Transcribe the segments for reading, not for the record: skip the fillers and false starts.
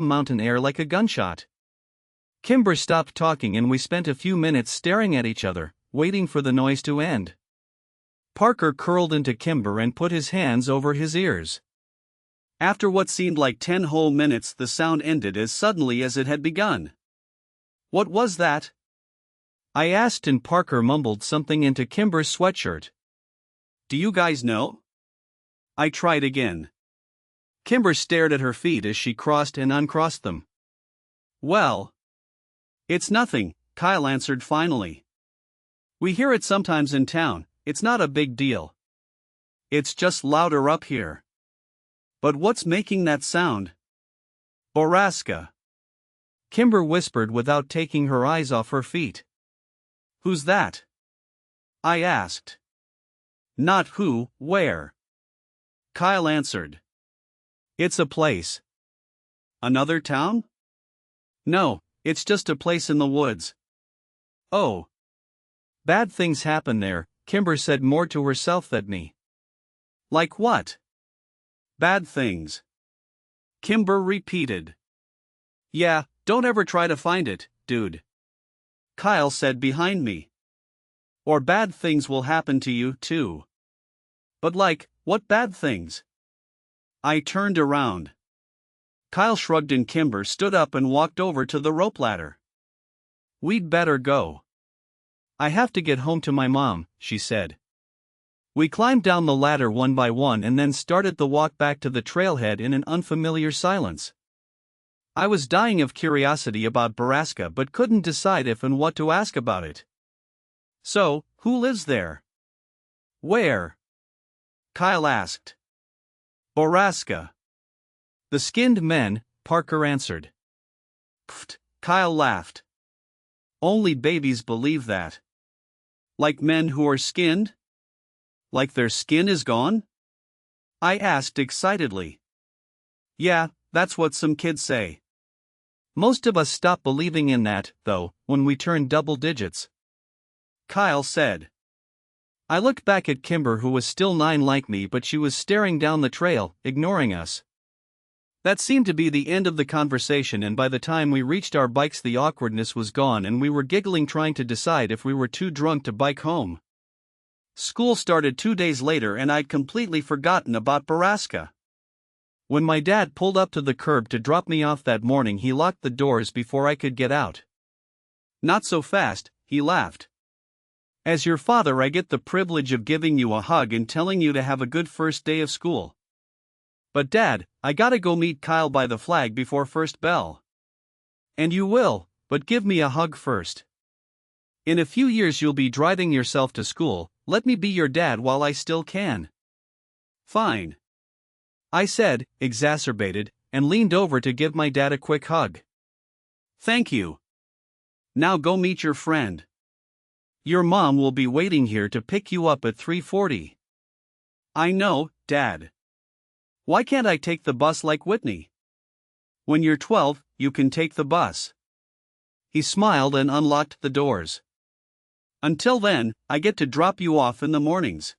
mountain air like a gunshot. Kimber stopped talking and we spent a few minutes staring at each other, waiting for the noise to end. Parker curled into Kimber and put his hands over his ears. After what seemed like 10 whole minutes, the sound ended as suddenly as it had begun. "What was that?" I asked, and Parker mumbled something into Kimber's sweatshirt. "Do you guys know?" I tried again. Kimber stared at her feet as she crossed and uncrossed them. "Well, it's nothing," Kyle answered finally. "We hear it sometimes in town, it's not a big deal. It's just louder up here." "But what's making that sound?" "Borrasca," Kimber whispered without taking her eyes off her feet. "Who's that?" I asked. "Not who, where?" Kyle answered. "It's a place." "Another town?" "No, it's just a place in the woods." "Oh. Bad things happen there," Kimber said more to herself than me. "Like what?" "Bad things," Kimber repeated. "Yeah, don't ever try to find it, dude," Kyle said behind me. "Or bad things will happen to you, too." "But like, what bad things?" I turned around. Kyle shrugged and Kimber stood up and walked over to the rope ladder. "We'd better go. I have to get home to my mom," she said. We climbed down the ladder one by one and then started the walk back to the trailhead in an unfamiliar silence. I was dying of curiosity about Borrasca but couldn't decide if and what to ask about it. "So, who lives there?" "Where?" Kyle asked. "Borrasca." "The skinned men," Parker answered. "Pfft," Kyle laughed. "Only babies believe that." "Like men who are skinned? Like their skin is gone?" I asked excitedly. "Yeah, that's what some kids say. Most of us stop believing in that, though, when we turn double digits," Kyle said. I looked back at Kimber, who was still 9 like me, but she was staring down the trail, ignoring us. That seemed to be the end of the conversation, and by the time we reached our bikes the awkwardness was gone and we were giggling trying to decide if we were too drunk to bike home. School started 2 days later and I'd completely forgotten about Borrasca. When my dad pulled up to the curb to drop me off that morning, he locked the doors before I could get out. "Not so fast," he laughed. "As your father, I get the privilege of giving you a hug and telling you to have a good first day of school. But Dad, I gotta go meet Kyle by the flag before first bell." "And you will, but give me a hug first. In a few years you'll be driving yourself to school, let me be your dad while I still can." "Fine," I said, exacerbated, and leaned over to give my dad a quick hug. "Thank you. Now go meet your friend. Your mom will be waiting here to pick you up at 3:40. "I know, Dad. Why can't I take the bus like Whitney?" "When you're 12, you can take the bus." He smiled and unlocked the doors. "Until then, I get to drop you off in the mornings.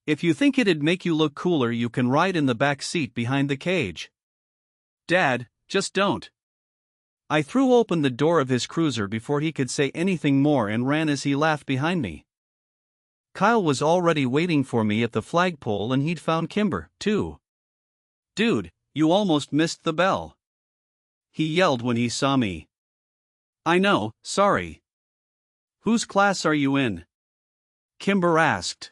If you think it'd make you look cooler, you can ride in the back seat behind the cage." "Dad, just don't." I threw open the door of his cruiser before he could say anything more and ran as he laughed behind me. Kyle was already waiting for me at the flagpole and he'd found Kimber, too. "Dude, you almost missed the bell," he yelled when he saw me. "I know, sorry." "Whose class are you in?" Kimber asked.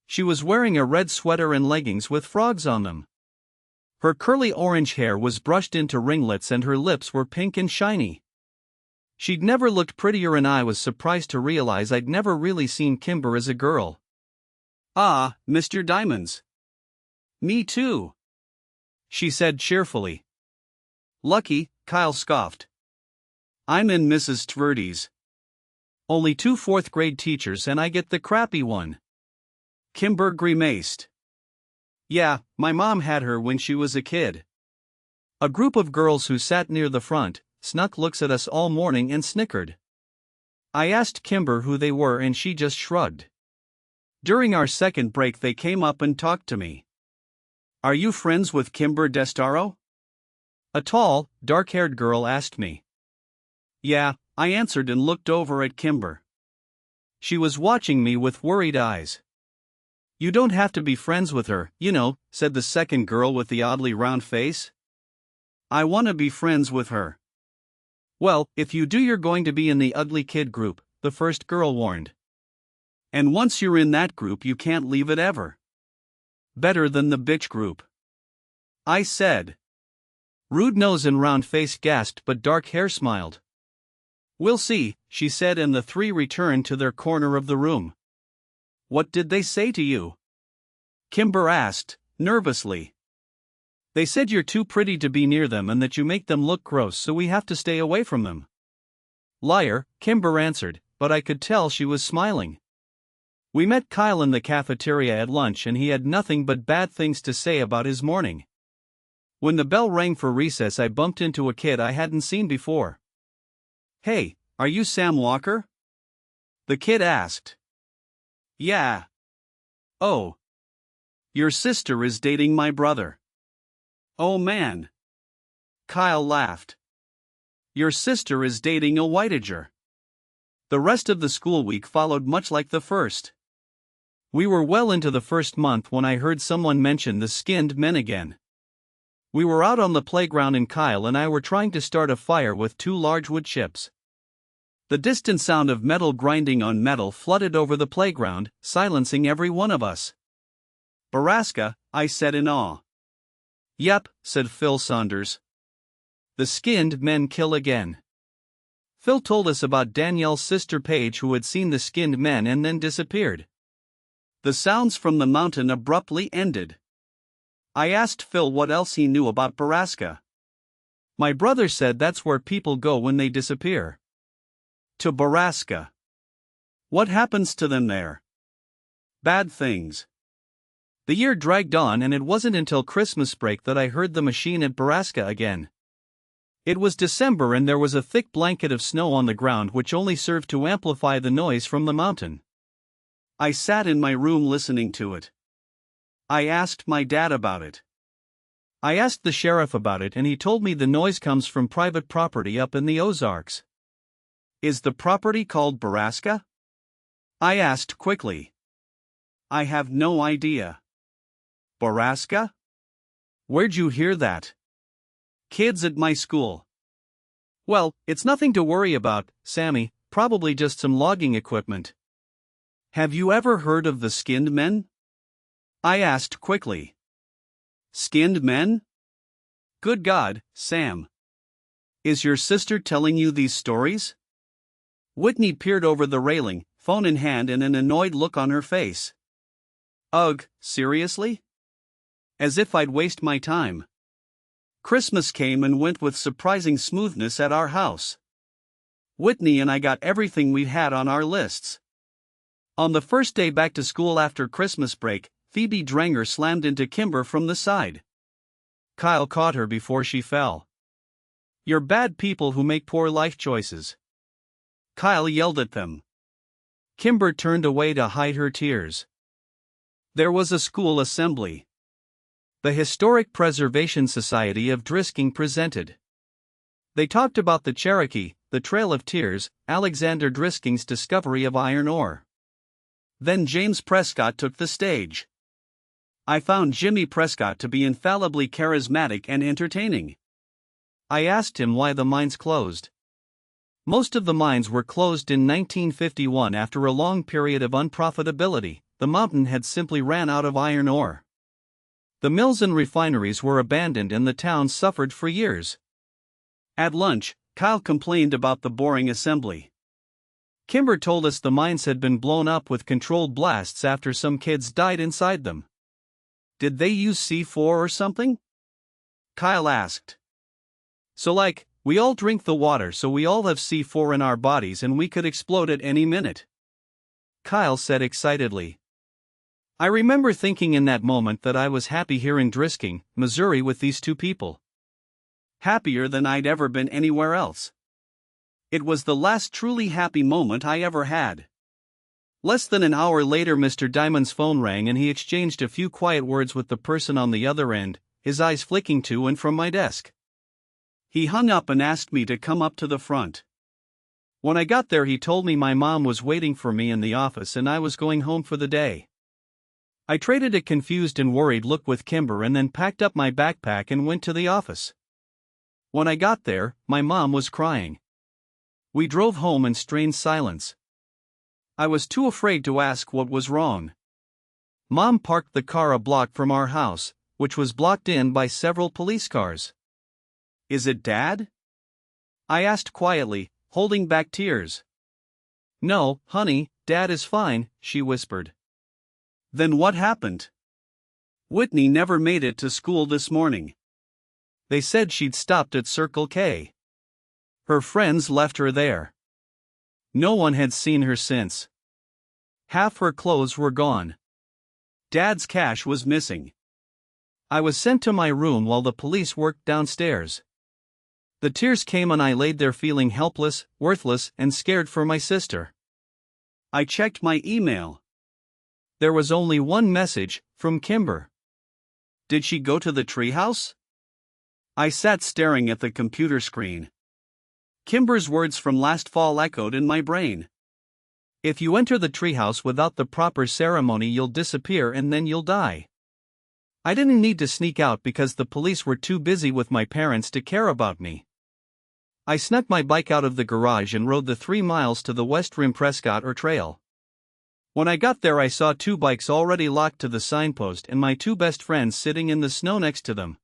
She was wearing a red sweater and leggings with frogs on them. Her curly orange hair was brushed into ringlets and her lips were pink and shiny. She'd never looked prettier and I was surprised to realize I'd never really seen Kimber as a girl. "Ah, Mr. Diamonds." "Me too," she said cheerfully. "Lucky," Kyle scoffed. "I'm in Mrs. Tverdy's. Only 2 4th-grade teachers and I get the crappy one." Kimber grimaced. "Yeah, my mom had her when she was a kid." A group of girls who sat near the front snuck looks at us all morning and snickered. I asked Kimber who they were and she just shrugged. During our second break they came up and talked to me. "Are you friends with Kimber Destaro?" A tall, dark-haired girl asked me. Yeah, I answered and looked over at Kimber. She was watching me with worried eyes. You don't have to be friends with her, you know, said the second girl with the oddly round face. I want to be friends with her. Well, if you do, you're going to be in the ugly kid group, the first girl warned. And once you're in that group, you can't leave it ever. Better than the bitch group, I said. Rude nose and round face gasped, but dark hair smiled. We'll see, she said, and the three returned to their corner of the room. What did they say to you? Kimber asked, nervously. They said you're too pretty to be near them and that you make them look gross, so we have to stay away from them. Liar, Kimber answered, but I could tell she was smiling. We met Kyle in the cafeteria at lunch and he had nothing but bad things to say about his morning. When the bell rang for recess, I bumped into a kid I hadn't seen before. Hey, are you Sam Walker? The kid asked. Yeah. Oh. Your sister is dating my brother. Oh man. Kyle laughed. Your sister is dating a whitager. The rest of the school week followed much like the first. We were well into the first month when I heard someone mention the skinned men again. We were out on the playground and Kyle and I were trying to start a fire with two large wood chips. The distant sound of metal grinding on metal flooded over the playground, silencing every one of us. Borrasca, I said in awe. Yep, said Phil Saunders. The skinned men kill again. Phil told us about Danielle's sister Paige, who had seen the skinned men and then disappeared. The sounds from the mountain abruptly ended. I asked Phil what else he knew about Borrasca. My brother said that's where people go when they disappear. To Borrasca. What happens to them there? Bad things. The year dragged on and it wasn't until Christmas break that I heard the machine at Borrasca again. It was December and there was a thick blanket of snow on the ground which only served to amplify the noise from the mountain. I sat in my room listening to it. I asked my dad about it. I asked the sheriff about it and he told me the noise comes from private property up in the Ozarks. Is the property called Borrasca? I asked quickly. I have no idea. Borrasca? Where'd you hear that? Kids at my school. Well, it's nothing to worry about, Sammy, probably just some logging equipment. Have you ever heard of the skinned men? I asked quickly. Skinned men? Good God, Sam. Is your sister telling you these stories? Whitney peered over the railing, phone in hand and an annoyed look on her face. Ugh, seriously? As if I'd waste my time. Christmas came and went with surprising smoothness at our house. Whitney and I got everything we had on our lists. On the first day back to school after Christmas break, Phoebe Dranger slammed into Kimber from the side. Kyle caught her before she fell. You're bad people who make poor life choices. Kyle yelled at them. Kimber turned away to hide her tears. There was a school assembly. The Historic Preservation Society of Drisking presented. They talked about the Cherokee, the Trail of Tears, Alexander Drisking's discovery of iron ore. Then James Prescott took the stage. I found Jimmy Prescott to be infallibly charismatic and entertaining. I asked him why the mines closed. Most of the mines were closed in 1951 after a long period of unprofitability. The mountain had simply ran out of iron ore. The mills and refineries were abandoned and the town suffered for years. At lunch, Kyle complained about the boring assembly. Kimber told us the mines had been blown up with controlled blasts after some kids died inside them. Did they use C4 or something? Kyle asked. So we all drink the water, so we all have C4 in our bodies and we could explode at any minute. Kyle said excitedly. I remember thinking in that moment that I was happy here in Drisking, Missouri with these two people. Happier than I'd ever been anywhere else. It was the last truly happy moment I ever had. Less than an hour later, Mr. Diamond's phone rang and he exchanged a few quiet words with the person on the other end, his eyes flicking to and from my desk. He hung up and asked me to come up to the front. When I got there, he told me my mom was waiting for me in the office and I was going home for the day. I traded a confused and worried look with Kimber and then packed up my backpack and went to the office. When I got there, my mom was crying. We drove home in strained silence. I was too afraid to ask what was wrong. Mom parked the car a block from our house, which was blocked in by several police cars. "Is it Dad?" I asked quietly, holding back tears. "No, honey, Dad is fine," she whispered. "Then what happened?" "Whitney never made it to school this morning. They said she'd stopped at Circle K. Her friends left her there. No one had seen her since. Half her clothes were gone. Dad's cash was missing." I was sent to my room while the police worked downstairs. The tears came and I laid there feeling helpless, worthless, and scared for my sister. I checked my email. There was only one message, from Kimber. Did she go to the treehouse? I sat staring at the computer screen. Kimber's words from last fall echoed in my brain. "If you enter the treehouse without the proper ceremony, you'll disappear and then you'll die." I didn't need to sneak out because the police were too busy with my parents to care about me. I snuck my bike out of the garage and rode the 3 miles to the West Rim Prescott Trail. When I got there, I saw 2 bikes already locked to the signpost and my 2 best friends sitting in the snow next to them.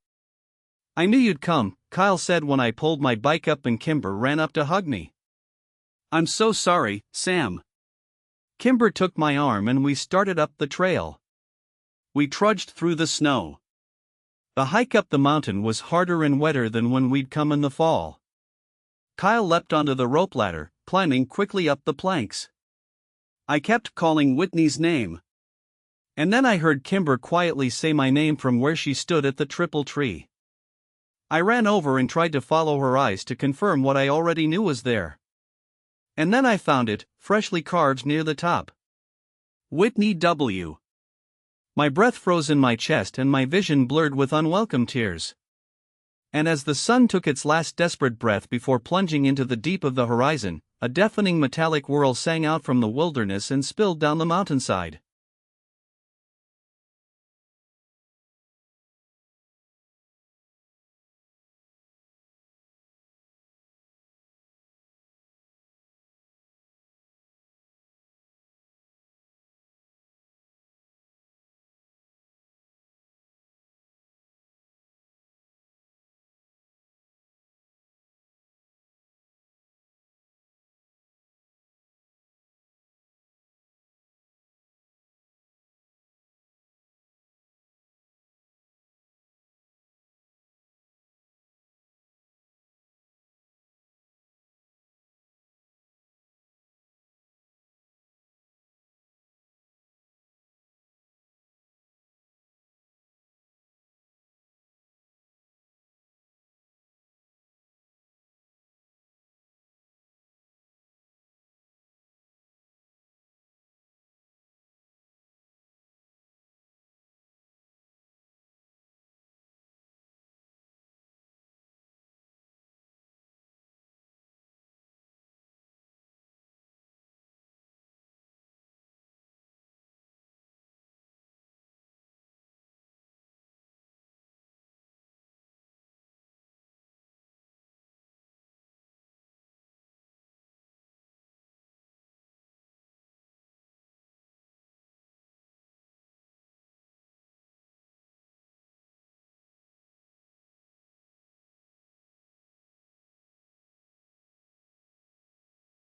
"I knew you'd come," Kyle said when I pulled my bike up and Kimber ran up to hug me. "I'm so sorry, Sam." Kimber took my arm and we started up the trail. We trudged through the snow. The hike up the mountain was harder and wetter than when we'd come in the fall. Kyle leapt onto the rope ladder, climbing quickly up the planks. I kept calling Whitney's name. And then I heard Kimber quietly say my name from where she stood at the triple tree. I ran over and tried to follow her eyes to confirm what I already knew was there. And then I found it, freshly carved near the top. Whitney W. My breath froze in my chest and my vision blurred with unwelcome tears. And as the sun took its last desperate breath before plunging into the deep of the horizon, a deafening metallic whirl sang out from the wilderness and spilled down the mountainside.